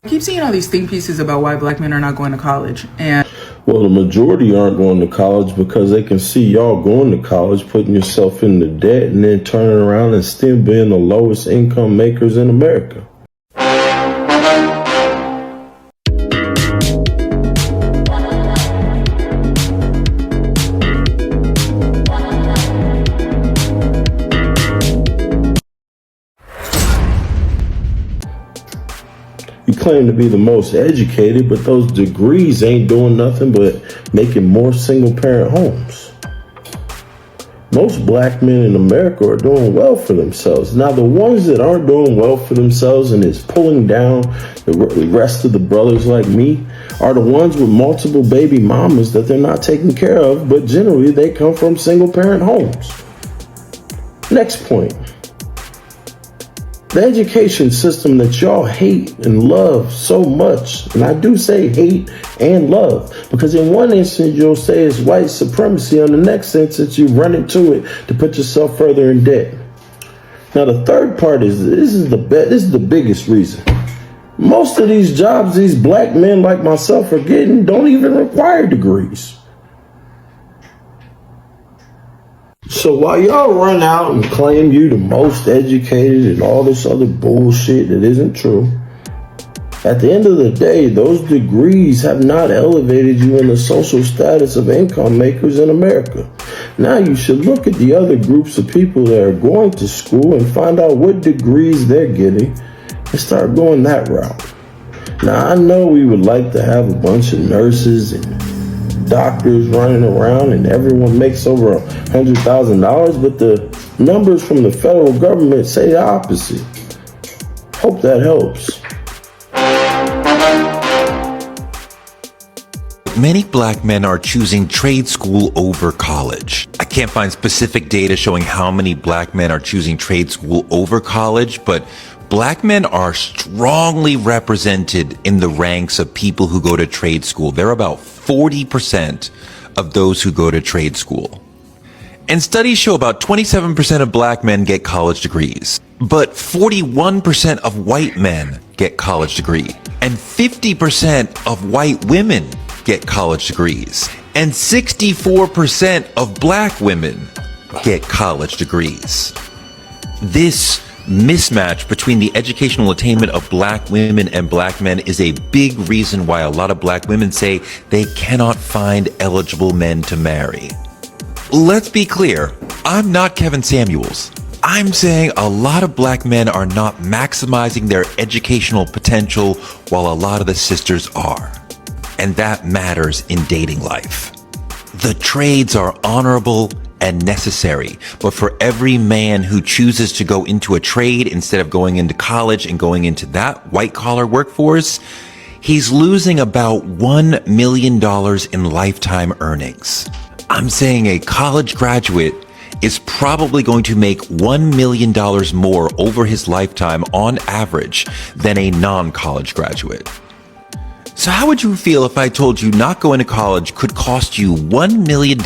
I keep seeing all these think pieces about why black men are not going to college. And well, the majority aren't going to college because they can see y'all going to college, putting yourself into debt, and then turning around and still being the lowest income makers in America. You claim to be the most educated, but those degrees ain't doing nothing but making more single-parent homes. Most black men in America are doing well for themselves. Now, the ones that aren't doing well for themselves and is pulling down the rest of the brothers like me are the ones with multiple baby mamas that they're not taking care of, but generally they come from single-parent homes. Next point. The education system that y'all hate and love so much, and I do say hate and love, because in one instance you'll say it's white supremacy, on the next instance you run into it to put yourself further in debt. Now the third part is, this is the biggest reason. Most of these jobs these black men like myself are getting don't even require degrees. So while y'all run out and claim you the most educated and all this other bullshit that isn't true, at the end of the day, those degrees have not elevated you in the social status of income makers in America. Now you should look at the other groups of people that are going to school and find out what degrees they're getting and start going that route. Now I know we would like to have a bunch of nurses and doctors running around and everyone makes over $100,000, but the numbers from the federal government say the opposite. Hope that helps. Many black men are choosing trade school over college. I can't find specific data showing how many black men are choosing trade school over college, but black men are strongly represented in the ranks of people who go to trade school. They're about 40% of those who go to trade school. And studies show about 27% of black men get college degrees, but 41% of white men get college degree, and 50% of white women get college degrees, and 64% of black women get college degrees. This mismatch between the educational attainment of black women and black men is a big reason why a lot of black women say they cannot find eligible men to marry. Let's be clear, I'm not Kevin Samuels. I'm saying a lot of black men are not maximizing their educational potential while a lot of the sisters are. And that matters in dating life. The trades are honorable and necessary, but for every man who chooses to go into a trade instead of going into college and going into that white-collar workforce, he's losing about $1 million in lifetime earnings. I'm saying a college graduate is probably going to make $1 million more over his lifetime on average than a non-college graduate. So how would you feel if I told you not going to college could cost you $1 million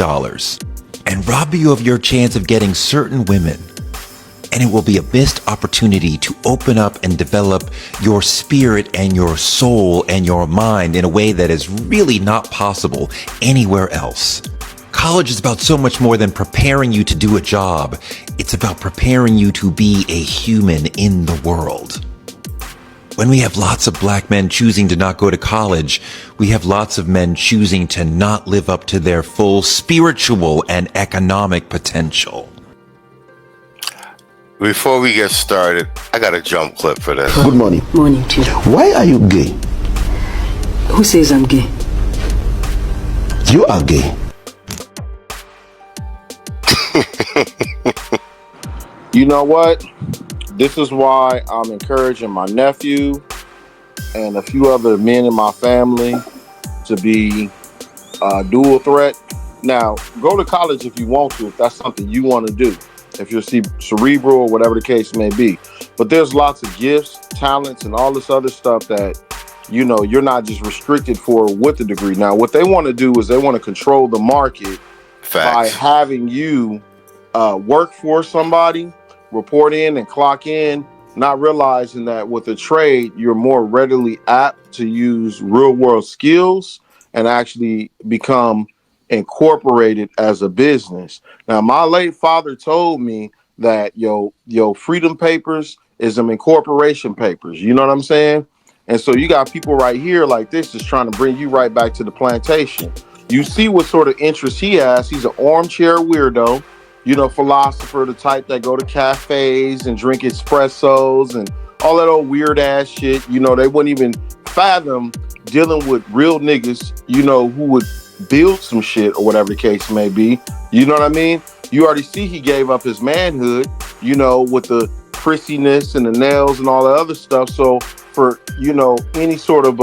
and rob you of your chance of getting certain women? And it will be a missed opportunity to open up and develop your spirit and your soul and your mind in a way that is really not possible anywhere else. College is about so much more than preparing you to do a job. It's about preparing you to be a human in the world. When we have lots of black men choosing to not go to college, we have lots of men choosing to not live up to their full spiritual and economic potential. Before we get started, I got a jump clip for this. Good morning. Morning to you. Why are you gay? Who says I'm gay? You are gay. You know what? This is why I'm encouraging my nephew and a few other men in my family to be dual threat. Now, go to college if you want to, if that's something you want to do, if you're cerebral or whatever the case may be. But there's lots of gifts, talents, and all this other stuff that, you know, you're not just restricted for with the degree. Now, what they want to do is they want to control the market. Facts. By having you work for somebody, report in and clock in, not realizing that with a trade, you're more readily apt to use real world skills and actually become incorporated as a business. Now, my late father told me that yo freedom papers is them incorporation papers. You know what I'm saying? And so you got people right here like this just trying to bring you right back to the plantation. You see what sort of interest he has. He's an armchair weirdo, philosopher, the type that go to cafes and drink espressos and all that old weird ass shit. They wouldn't even fathom dealing with real niggas, who would build some shit or whatever the case may be. You know what I mean? You already see he gave up his manhood, with the prissiness and the nails and all the other stuff. So for, any sort of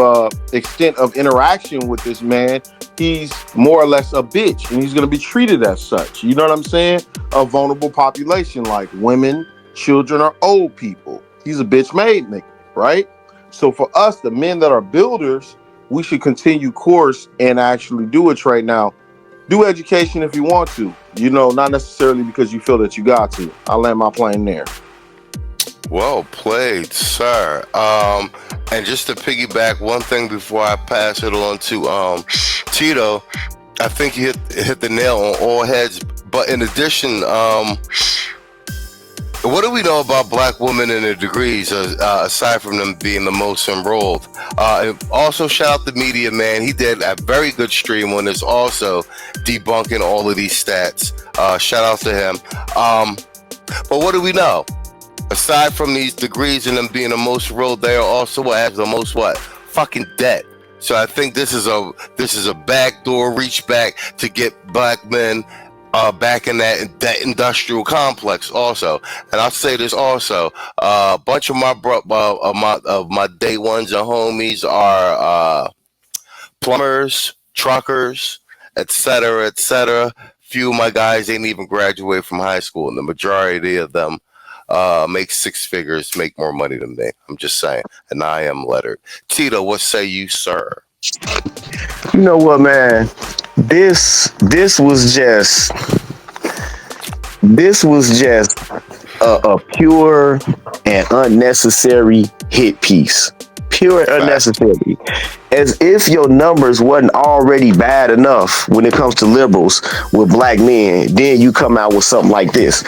extent of interaction with this man, he's more or less a bitch, and he's going to be treated as such. You know what I'm saying? A vulnerable population like women, children, or old people. He's a bitch made nigga, right? So for us, the men that are builders, we should continue course and actually do a trade. Now, do education if you want to, not necessarily because you feel that you got to. I'll land my plane there. Well played, sir. And just to piggyback one thing before I pass it on to Tito, I think you hit the nail on all heads. But in addition, what do we know about black women and their degrees, aside from them being the most enrolled? Also, shout out the media man. He did a very good stream on this, also debunking all of these stats. Shout out to him. But what do we know? Aside from these degrees and them being the most enrolled, they are also have the most fucking debt. So I think this is a backdoor reach back to get black men back in that industrial complex also. And I'll say this also, a bunch of my day ones and homies are plumbers, truckers, etc., etc. Few of my guys ain't even graduate from high school, and the majority of them make six figures, make more money than me. I'm just saying, and I am lettered. Tito, what say you, sir? You know what, man? This was just a pure and unnecessary hit piece. Pure and unnecessary. As if your numbers wasn't already bad enough when it comes to liberals with black men, then you come out with something like this.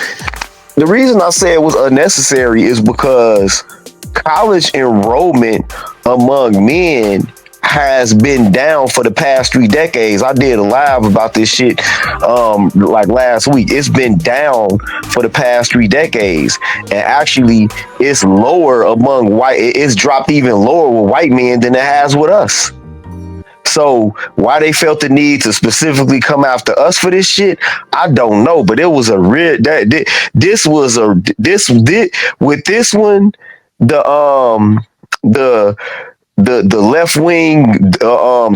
The reason I say it was unnecessary is because college enrollment among men has been down for the past 3 decades. I did a live about this shit like last week. It's been down for the past 3 decades. And actually, it's lower among white. It's dropped even lower with white men than it has with us. So why they felt the need to specifically come after us for this shit, I don't know. But it was a real with this one, the left wing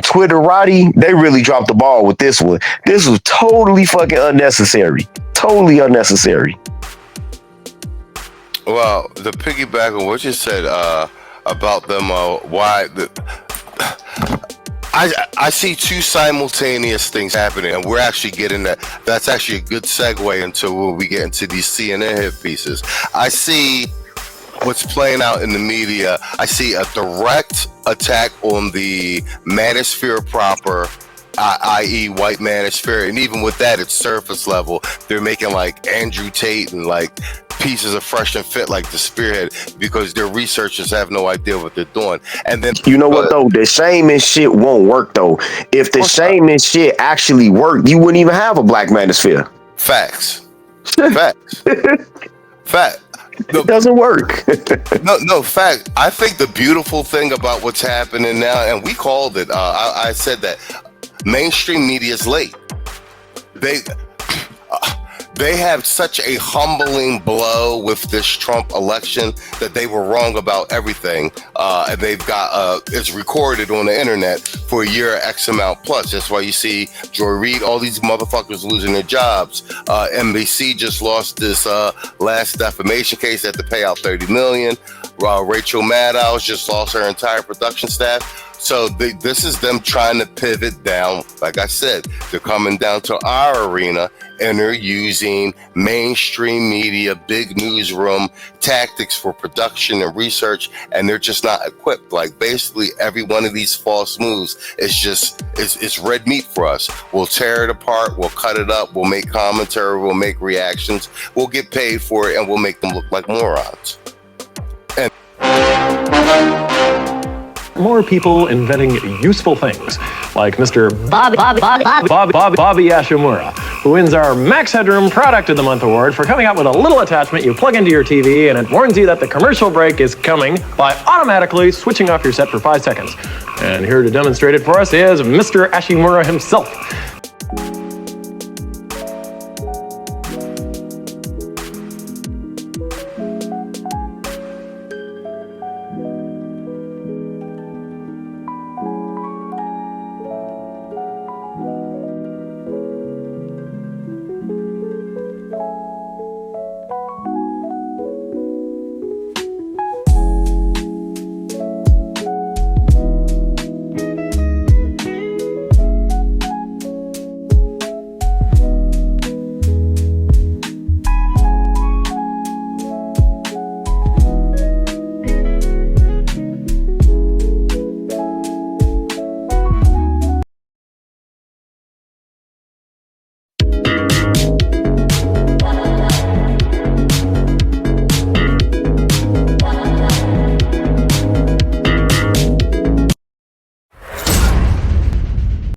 Twitterati, they really dropped the ball with this one. This was totally fucking unnecessary. Totally unnecessary. Well, the piggyback on what you said about them, why I see two simultaneous things happening, and we're actually getting that. That's actually a good segue into when we get into these CNN hit pieces. I see what's playing out in the media. I see a direct attack on the manosphere proper, i.e. white manosphere, and even with that, it's surface level. They're making like Andrew Tate and like pieces of Fresh and Fit like the spearhead because their researchers have no idea what they're doing. And then you know what though, the shaming shit won't work though. If the shaming shit actually worked, you wouldn't even have a black manosphere. Facts. Fact. It doesn't work. No, fact. I think the beautiful thing about what's happening now, and we called it, I said that mainstream media is late. They have such a humbling blow with this Trump election that they were wrong about everything. And they've got, it's recorded on the internet for a year X amount plus. That's why you see Joy Reid, all these motherfuckers losing their jobs. NBC just lost this last defamation case that had to pay out $30 million. Rachel Maddow just lost her entire production staff. So this is them trying to pivot down. Like I said, they're coming down to our arena, and they're using mainstream media, big newsroom tactics for production and research, and they're just not equipped. Like basically every one of these false moves is just it's red meat for us. We'll tear it apart, we'll cut it up, we'll make commentary, we'll make reactions, we'll get paid for it, and we'll make them look like morons. And more people inventing useful things, like Mr. Bobby Ashimura, who wins our Max Headroom Product of the Month award for coming up with a little attachment you plug into your TV and it warns you that the commercial break is coming by automatically switching off your set for 5 seconds. And here to demonstrate it for us is Mr. Ashimura himself.